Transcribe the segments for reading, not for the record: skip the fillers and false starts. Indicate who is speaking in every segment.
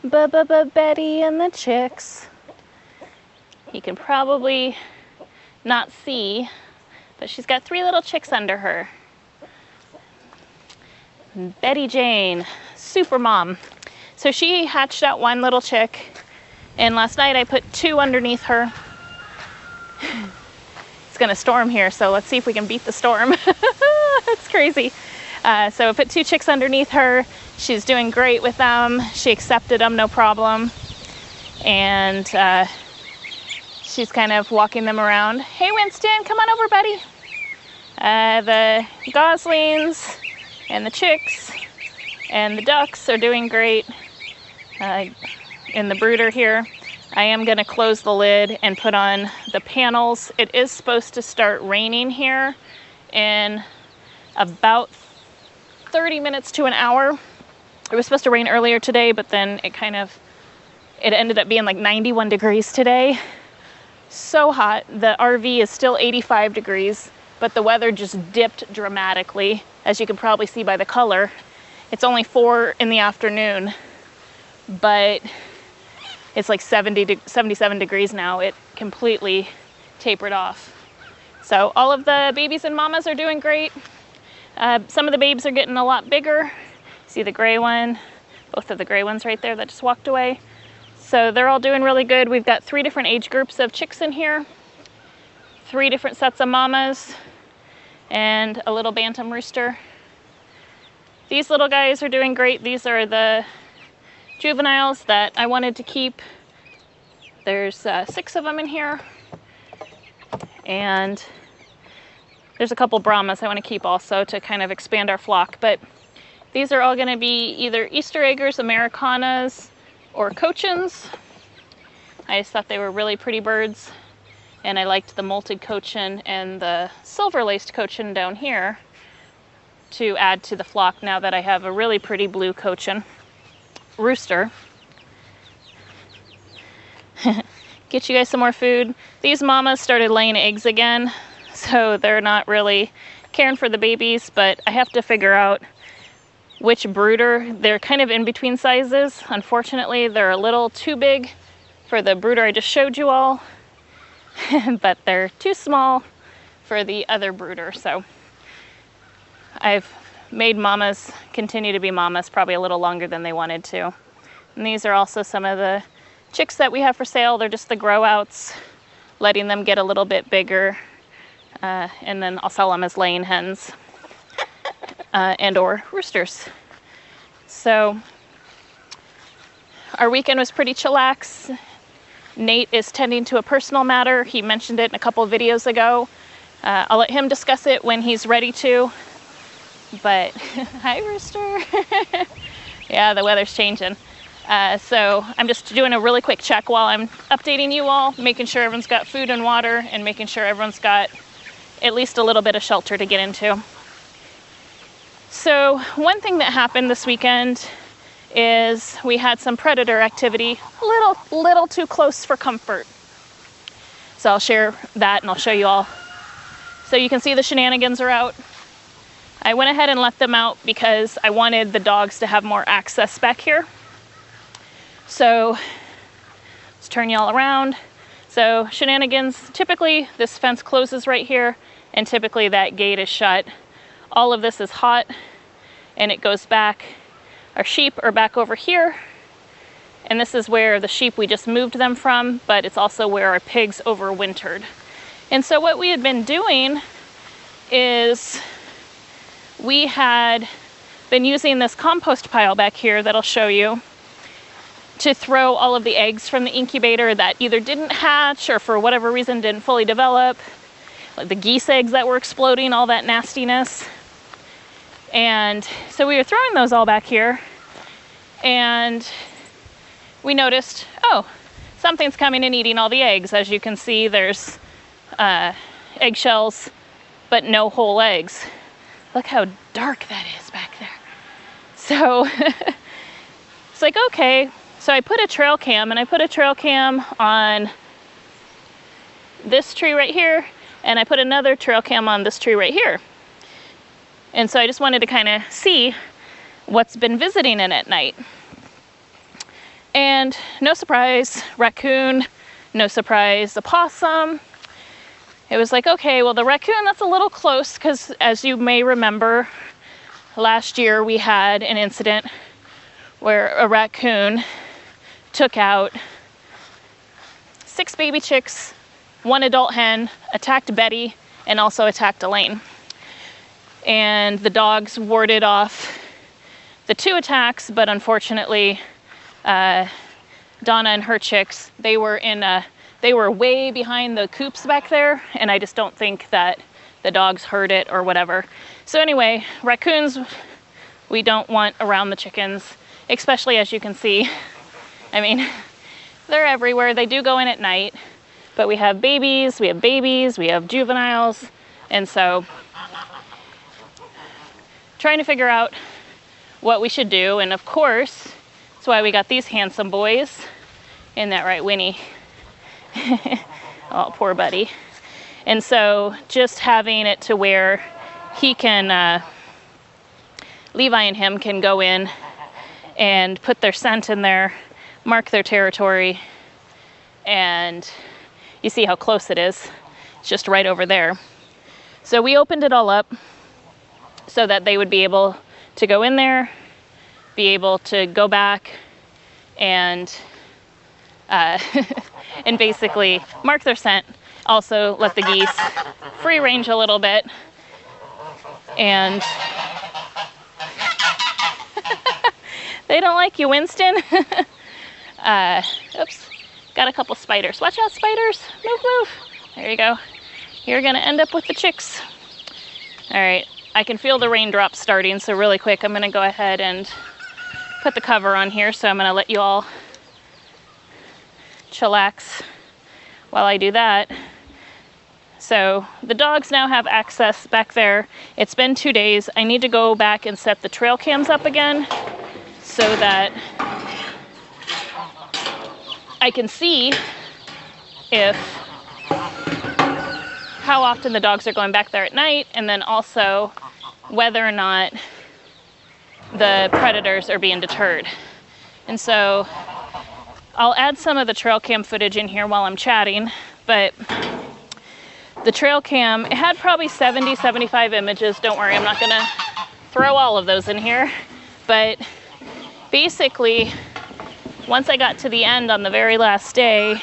Speaker 1: Betty and the chicks. You can probably not see, but she's got 3 little chicks under her. Betty Jane, super mom. So she hatched out 1 little chick, and last night I put 2 underneath her. It's gonna storm here, so let's see if we can beat the storm. It's crazy. So I put 2 chicks underneath her. She's doing great with them. She accepted them, no problem. And she's kind of walking them around. Hey Winston, come on over, buddy. The goslings and the chicks and the ducks are doing great in the brooder here. I am going to close the lid and put on the panels. It is supposed to start raining here in about 30 minutes to an hour. It was supposed to rain earlier today, but then it ended up being like 91 degrees today. So hot. The RV is still 85 degrees, but the weather just dipped dramatically, as you can probably see by the color. It's only 4 in the afternoon, but it's like 77 degrees now. It completely tapered off. So all of the babies and mamas are doing great. Some of the babes are getting a lot bigger. See the gray one, both of the gray ones right there that just walked away. So they're all doing really good. We've got 3 different age groups of chicks in here, 3 different sets of mamas, and a little bantam rooster. These little guys are doing great. These are the juveniles that I wanted to keep. There's 6 of them in here, and there's a couple Brahmas I want to keep also to kind of expand our flock. But these are all going to be either Easter eggers, Americanas, or Cochins. I just thought they were really pretty birds, and I liked the molted Cochin and the silver-laced Cochin down here to add to the flock now that I have a really pretty blue Cochin rooster. Get you guys some more food. These mamas started laying eggs again, so they're not really caring for the babies, but I have to figure out which brooder. They're kind of in between sizes. Unfortunately, they're a little too big for the brooder I just showed you all, but they're too small for the other brooder. So I've made mamas continue to be mamas probably a little longer than they wanted to. And these are also some of the chicks that we have for sale. They're just the grow outs, letting them get a little bit bigger, and then I'll sell them as laying hens. And or roosters. So our weekend was pretty chillax. Nate is tending to a personal matter. He mentioned it in a couple of videos ago. I'll let him discuss it when he's ready to. But hi rooster. Yeah, the weather's changing. So I'm just doing a really quick check while I'm updating you all, making sure everyone's got food and water, and making sure everyone's got at least a little bit of shelter to get into. So one thing that happened this weekend is we had some predator activity, a little too close for comfort. So I'll share that and I'll show you all. So you can see the shenanigans are out. I went ahead and let them out because I wanted the dogs to have more access back here. So let's turn you all around. So shenanigans, typically this fence closes right here, and typically that gate is shut. All of this is hot, and it goes back. Our sheep are back over here, and this is where the sheep, we just moved them from, but it's also where our pigs overwintered. And so what we had been doing is we had been using this compost pile back here that I'll show you to throw all of the eggs from the incubator that either didn't hatch or for whatever reason didn't fully develop, like the geese eggs that were exploding, all that nastiness. And so we were throwing those all back here, and we noticed, oh, something's coming and eating all the eggs. As you can see, there's eggshells, but no whole eggs. Look how dark that is back there. So it's like, okay. So I put a trail cam, and I put a trail cam on this tree right here, and I put another trail cam on this tree right here. And so I just wanted to kind of see what's been visiting it at night. And no surprise, raccoon, no surprise, opossum. It was like, okay, well, the raccoon, that's a little close, because as you may remember, last year we had an incident where a raccoon took out 6 baby chicks, 1 adult hen, attacked Betty, and also attacked Elaine. And the dogs warded off the 2 attacks, but unfortunately, Donna and her chicks, they were way behind the coops back there, and I just don't think that the dogs heard it or whatever. So anyway, raccoons, we don't want around the chickens, especially as you can see. I mean, they're everywhere. They do go in at night, but we have babies, we have juveniles, and so trying to figure out what we should do. And of course, that's why we got these handsome boys. Isn't that right, Winnie? Oh, poor buddy. And so just having it to where he can, Levi and him can go in and put their scent in there, mark their territory, and you see how close it is. It's just right over there. So we opened it all up so that they would be able to go in there, be able to go back and and basically mark their scent. Also let the geese free range a little bit. And they don't like you, Winston. Oops, got a couple spiders. Watch out, spiders. Move, move. There you go. You're gonna end up with the chicks. All right, I can feel the raindrops starting, so really quick, I'm gonna go ahead and put the cover on here. So I'm gonna let you all chillax while I do that. So the dogs now have access back there. It's been 2 days. I need to go back and set the trail cams up again so that I can see how often the dogs are going back there at night, and then also whether or not the predators are being deterred. And so I'll add some of the trail cam footage in here while I'm chatting, but the trail cam, it had probably 70, 75 images. Don't worry, I'm not gonna throw all of those in here. But basically, once I got to the end on the very last day,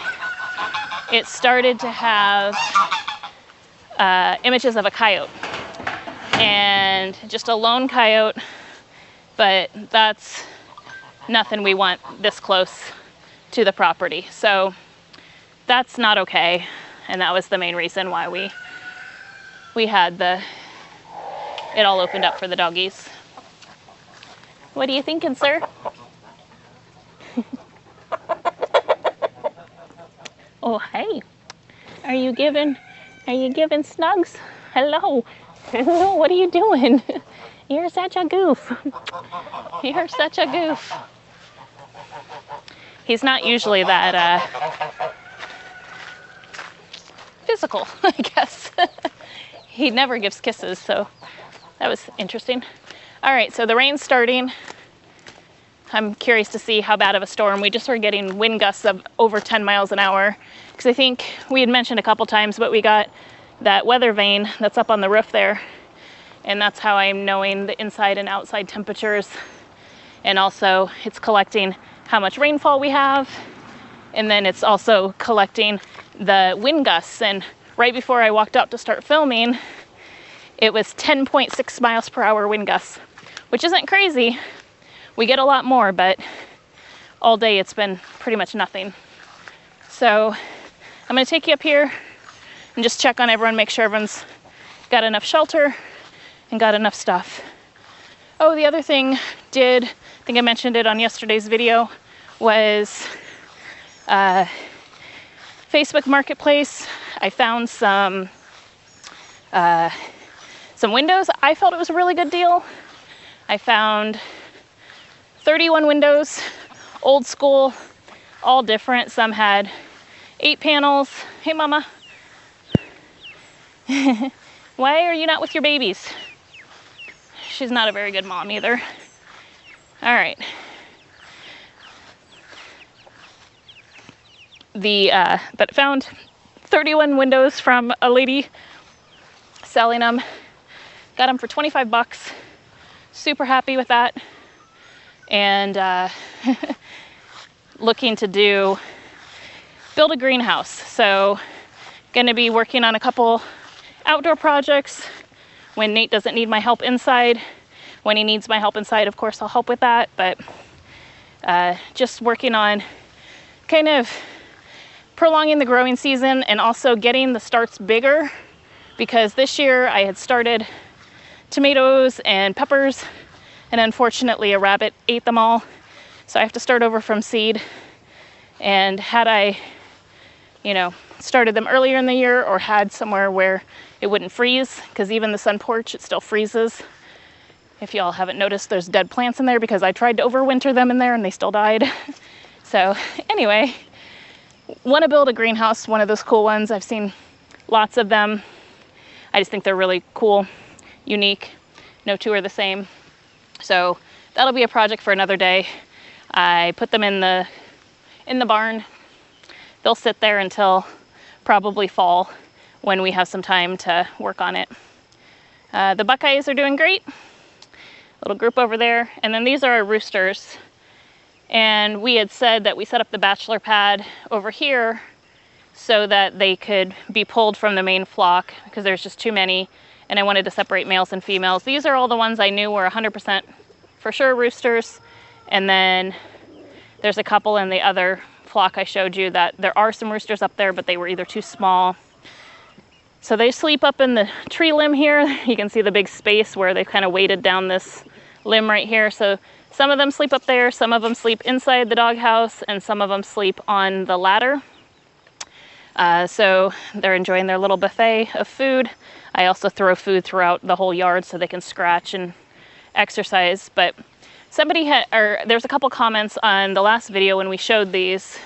Speaker 1: it started to have images of a coyote. And just a lone coyote, but that's nothing we want this close to the property. So that's not okay. And that was the main reason why we had it all opened up for the doggies. What are you thinking, sir? Oh, hey. Are you giving snugs? Hello. Hello, what are you doing? You're such a goof. You're such a goof. He's not usually that physical, I guess. He never gives kisses, so that was interesting. All right, so the rain's starting. I'm curious to see how bad of a storm. We just were getting wind gusts of over 10 miles an hour, because I think we had mentioned a couple times, but we got that weather vane that's up on the roof there, and that's how I'm knowing the inside and outside temperatures. And also it's collecting how much rainfall we have, and then it's also collecting the wind gusts. And right before I walked up to start filming, it was 10.6 miles per hour wind gusts, which isn't crazy. We get a lot more, but all day it's been pretty much nothing. So I'm gonna take you up here and just check on everyone, make sure everyone's got enough shelter and got enough stuff. Oh, the other thing I think I mentioned it on yesterday's video, was Facebook Marketplace. I found some windows. I felt it was a really good deal. I found 31 windows, old school, all different. Some had 8 panels. Hey, Mama. Why are you not with your babies? She's not a very good mom either. All right. but found 31 windows from a lady selling them. Got them for 25 bucks. Super happy with that. And looking to build a greenhouse. So gonna be working on a couple outdoor projects when Nate doesn't need my help inside. When he needs my help inside, of course, I'll help with that. But just working on kind of prolonging the growing season and also getting the starts bigger, because this year I had started tomatoes and peppers, and unfortunately a rabbit ate them all. So I have to start over from seed. And had I, started them earlier in the year, or had somewhere where it wouldn't freeze, because even the sun porch, it still freezes. If y'all haven't noticed, there's dead plants in there because I tried to overwinter them in there and they still died. So anyway, want to build a greenhouse, one of those cool ones. I've seen lots of them. I just think they're really cool, unique. No two are the same. So that'll be a project for another day. I put them in the barn. They'll sit there until probably fall, when we have some time to work on it. The Buckeyes are doing great. Little group over there. And then these are our roosters. And we had said that we set up the bachelor pad over here so that they could be pulled from the main flock, because there's just too many. And I wanted to separate males and females. These are all the ones I knew were 100% for sure roosters. And then there's a couple in the other flock I showed you that there are some roosters up there, but they were either too small. So they sleep up in the tree limb here. You can see the big space where they've kind of weighted down this limb right here. So some of them sleep up there, some of them sleep inside the doghouse, and some of them sleep on the ladder. So they're enjoying their little buffet of food. I also throw food throughout the whole yard so they can scratch and exercise. But there's a couple comments on the last video when we showed these,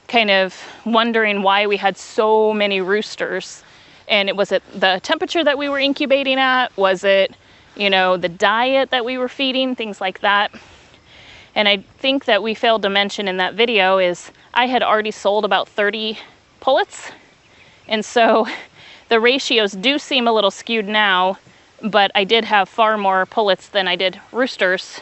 Speaker 1: kind of wondering why we had so many roosters. And was it the temperature that we were incubating at? Was it, the diet that we were feeding? Things like that. And I think that we failed to mention in that video is I had already sold about 30 pullets. And so the ratios do seem a little skewed now, but I did have far more pullets than I did roosters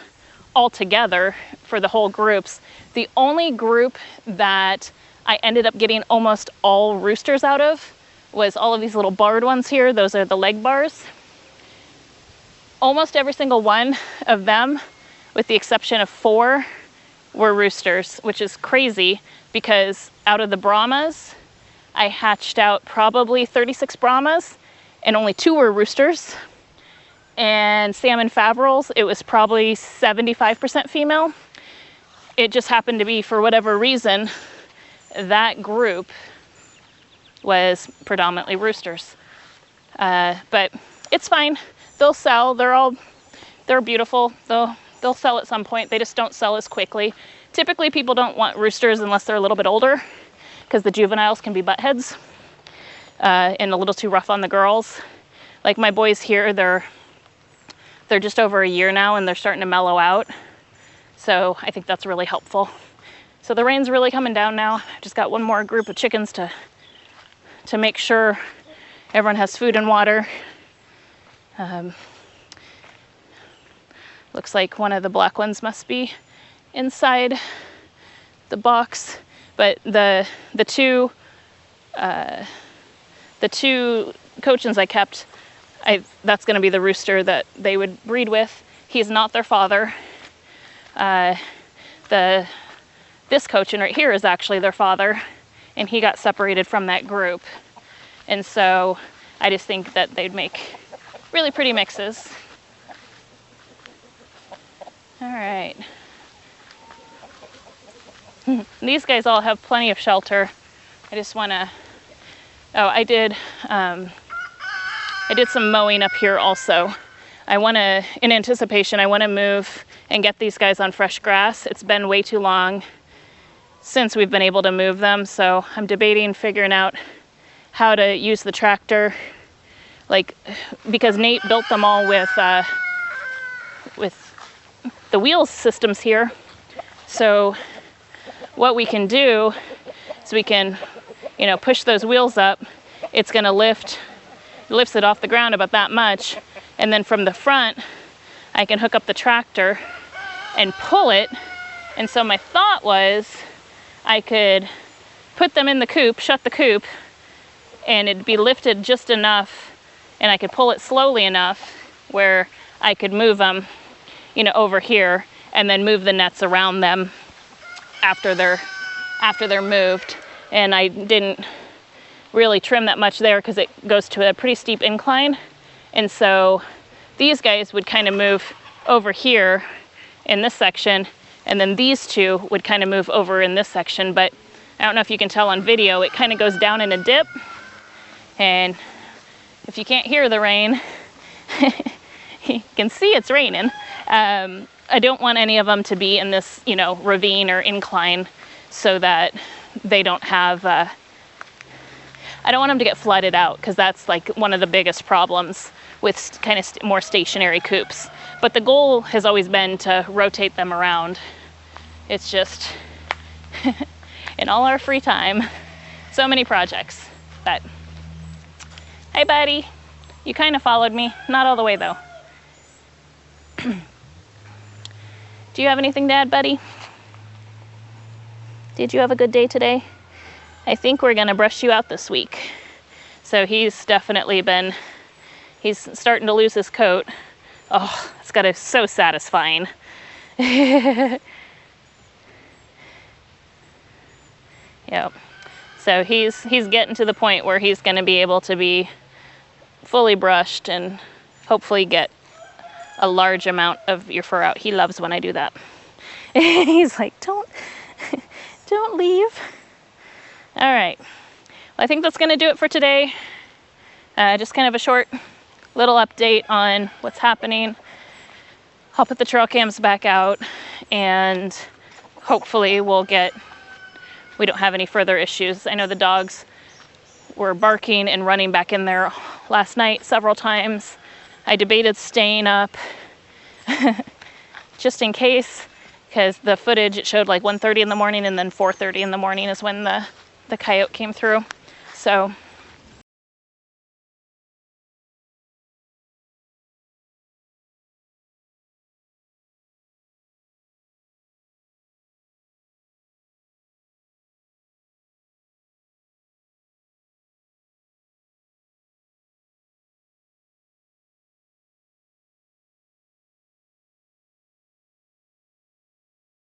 Speaker 1: altogether for the whole groups. The only group that I ended up getting almost all roosters out of was all of these little barred ones here. Those are the leg bars. Almost every single one of them, with the exception of 4, were roosters, which is crazy because out of the Brahmas, I hatched out probably 36 Brahmas and only 2 were roosters. And salmon faverals, it was probably 75% female. It just happened to be, for whatever reason, that group was predominantly roosters. But it's fine. They'll sell. They're beautiful. They'll sell at some point. They just don't sell as quickly. Typically, people don't want roosters unless they're a little bit older, because the juveniles can be butt heads and a little too rough on the girls. Like my boys here, they're just over a year now and they're starting to mellow out. So I think that's really helpful. So the rain's really coming down now. I just got one more group of chickens to make sure everyone has food and water. Looks like one of the black ones must be inside the box, but the two cochins I kept, that's going to be the rooster that they would breed with. He's not their father. This cochin right here is actually their father, and he got separated from that group. And so I just think that they'd make really pretty mixes. All right. These guys all have plenty of shelter. I just want to, I did some mowing up here also. In anticipation, I want to move and get these guys on fresh grass. It's been way too long since we've been able to move them, so I'm debating figuring out how to use the tractor, because Nate built them all with the wheels systems here. So what we can do so we can, you know, push those wheels up. It's gonna lifts it off the ground about that much. And then from the front, I can hook up the tractor and pull it. And so my thought was I could put them in the coop, shut the coop, and it'd be lifted just enough, and I could pull it slowly enough where I could move them, you know, over here, and then move the nets around them after they're moved. And I didn't really trim that much there because it goes to a pretty steep incline. And so these guys would kind of move over here in this section, and then these two would kind of move over in this section. But I don't know if you can tell on video, it kind of goes down in a dip. And if you can't hear the rain, you can see it's raining. I don't want any of them to be in this, you know, ravine or incline, so that they don't have, I don't want them to get flooded out, because that's like one of the biggest problems with kind of more stationary coops. But the goal has always been to rotate them around. It's just, in all our free time, so many projects. But, hey buddy, you kind of followed me, not all the way though. Do you have anything to add, buddy? Did you have a good day today? I think we're gonna brush you out this week. So he's definitely been, he's starting to lose his coat. Oh, it's gotta be so satisfying. Yep. So he's getting to the point where he's gonna be able to be fully brushed and hopefully get a large amount of your fur out. He loves when I do that. He's like, don't leave. All right, well, I think that's gonna do it for today. Just kind of a short little update on what's happening. I'll put the trail cams back out, and hopefully we don't have any further issues. I know the dogs were barking and running back in there last night several times. I debated staying up just in case, because the footage, it showed like 1:30 in the morning, and then 4:30 in the morning is when the coyote came through. So